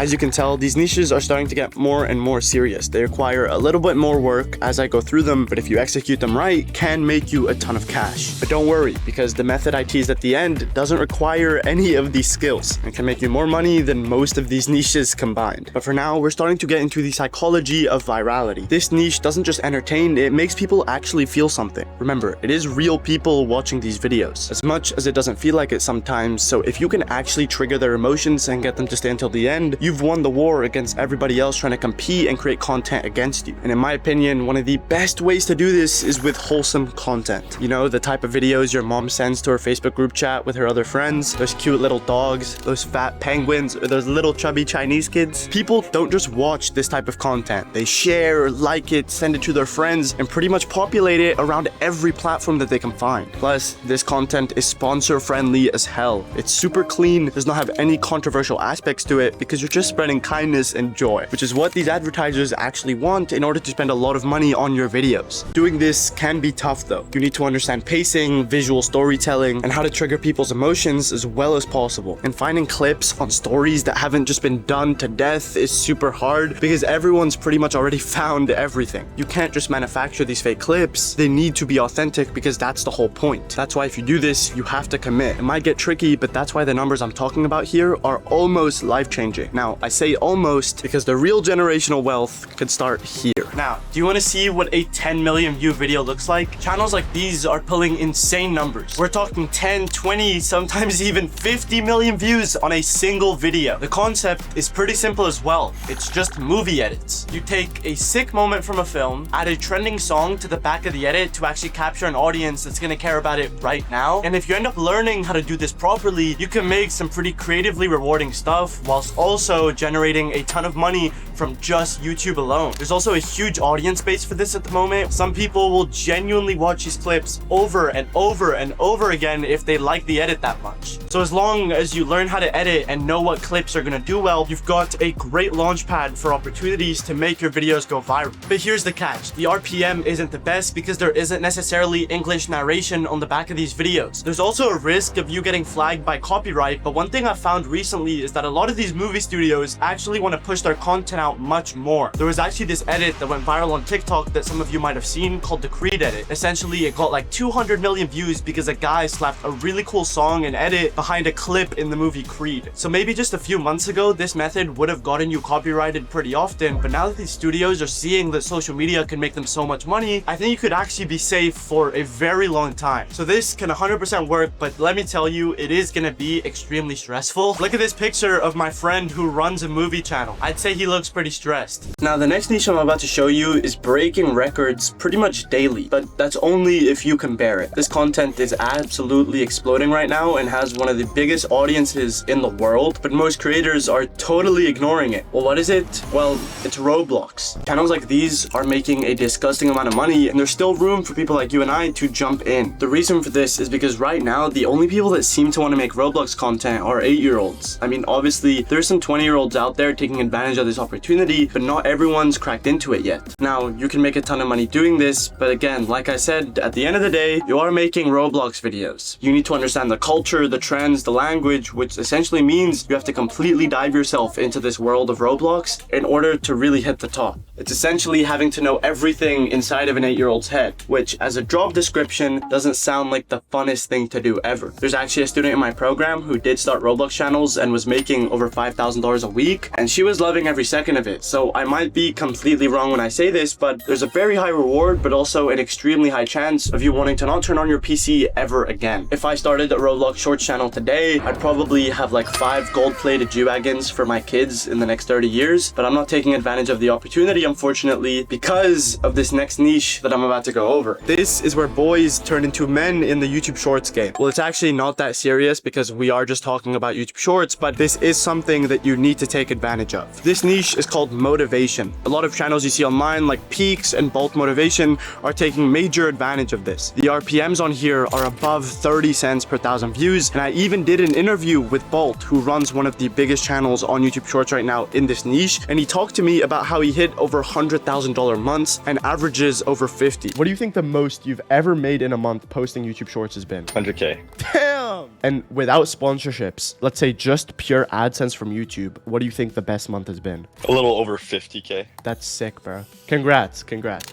As you can tell, these niches are starting to get more and more serious. They require a little bit more work as I go through them, but if you execute them right, can make you a ton of cash. But don't worry, because the method I teased at the end doesn't require any of these skills and can make you more money than most of these niches combined. But for now, we're starting to get into the psychology of virality. This niche doesn't just entertain, it makes people actually feel something. Remember, it is real people watching these videos, as much as it doesn't feel like it sometimes. So if you can actually trigger their emotions and get them to stay until the end, you've won the war against everybody else trying to compete and create content against you. And in my opinion, one of the best ways to do this is with wholesome content. You know, the type of videos your mom sends to her Facebook group chat with her other friends, those cute little dogs, those fat penguins, or those little chubby Chinese kids. People don't just watch this type of content. They share, like it, send it to their friends, and pretty much populate it around every platform that they can find. Plus, this content is sponsor friendly as hell. It's super clean, does not have any controversial aspects to it because you're just spreading kindness and joy, which is what these advertisers actually want in order to spend a lot of money on your videos. Doing this can be tough though. You need to understand pacing, visual storytelling, and how to trigger people's emotions as well as possible. And finding clips on stories that haven't just been done to death is super hard because everyone's pretty much already found everything. You can't just manufacture these fake clips. They need to be authentic because that's the whole point. That's why if you do this, you have to commit. It might get tricky, but that's why the numbers I'm talking about here are almost life-changing. Now, I say almost because the real generational wealth could start here. Now, do you want to see what a 10 million view video looks like? Channels like these are pulling insane numbers. We're talking 10, 20, sometimes even 50 million views on a single video. The concept is pretty simple as well. It's just movie edits. You take a sick moment from a film, add a trending song to the back of the edit to actually capture an audience that's going to care about it right now. And if you end up learning how to do this properly, you can make some pretty creatively rewarding stuff whilst also generating a ton of money from just YouTube alone. There's also a huge audience base for this at the moment. Some people will genuinely watch these clips over and over and over again if they like the edit that much. So as long as you learn how to edit and know what clips are gonna do well, you've got a great launch pad for opportunities to make your videos go viral. But here's the catch. The RPM isn't the best because there isn't necessarily English narration on the back of these videos. There's also a risk of you getting flagged by copyright, but one thing I've found recently is that a lot of these movie studios actually want to push their content out much more. There was actually this edit that went viral on TikTok that some of you might have seen called the Creed edit. Essentially, it got like 200 million views because a guy slapped a really cool song and edit behind a clip in the movie Creed. So maybe just a few months ago, this method would have gotten you copyrighted pretty often, but now that these studios are seeing that social media can make them so much money, I think you could actually be safe for a very long time. So this can 100% work, but let me tell you, it is gonna be extremely stressful. Look at this picture of my friend who runs a movie channel. I'd say he looks pretty stressed. Now, the next niche I'm about to show you is breaking records pretty much daily, but that's only if you can bear it. This content is absolutely exploding right now and has one of the biggest audiences in the world, but most creators are totally ignoring it. Well, what is it? Well, it's Roblox. Channels like these are making a disgusting amount of money, and there's still room for people like you and I to jump in. The reason for this is because right now, the only people that seem to want to make Roblox content are 8-year-olds. I mean, obviously, there's some 20-year-olds out there taking advantage of this opportunity, but not everyone's cracked into it yet. Now, you can make a ton of money doing this, but again, like I said, at the end of the day, you are making Roblox videos. You need to understand the culture, the trends, the language, which essentially means you have to completely dive yourself into this world of Roblox in order to really hit the top. It's essentially having to know everything inside of an 8-year-old's head, which as a job description doesn't sound like the funnest thing to do ever. There's actually a student in my program who did start Roblox channels and was making over $5,000 a week, and she was loving every second of it. So I might be completely wrong when I say this, but there's a very high reward, but also an extremely high chance of you wanting to not turn on your PC ever again. If I started a Roblox Shorts channel today, I'd probably have like 5 gold-plated G-Wagons for my kids in the next 30 years, but I'm not taking advantage of the opportunity, unfortunately, because of this next niche that I'm about to go over. This is where boys turn into men in the YouTube Shorts game. Well, it's actually not that serious because we are just talking about YouTube Shorts, but this is something that you need to take advantage of. This niche is called motivation. A lot of channels you see online like Peaks and Bolt Motivation are taking major advantage of this. The RPMs on here are above 30 cents per 1,000 views, and I even did an interview with Bolt, who runs one of the biggest channels on YouTube Shorts right now in this niche, and he talked to me about how he hit over $100,000 months and averages over 50. What do you think the most you've ever made in a month posting YouTube Shorts has been? 100K. Damn! And without sponsorships, let's say just pure AdSense from YouTube, what do you think the best month has been? A little over 50K. That's sick, bro. Congrats.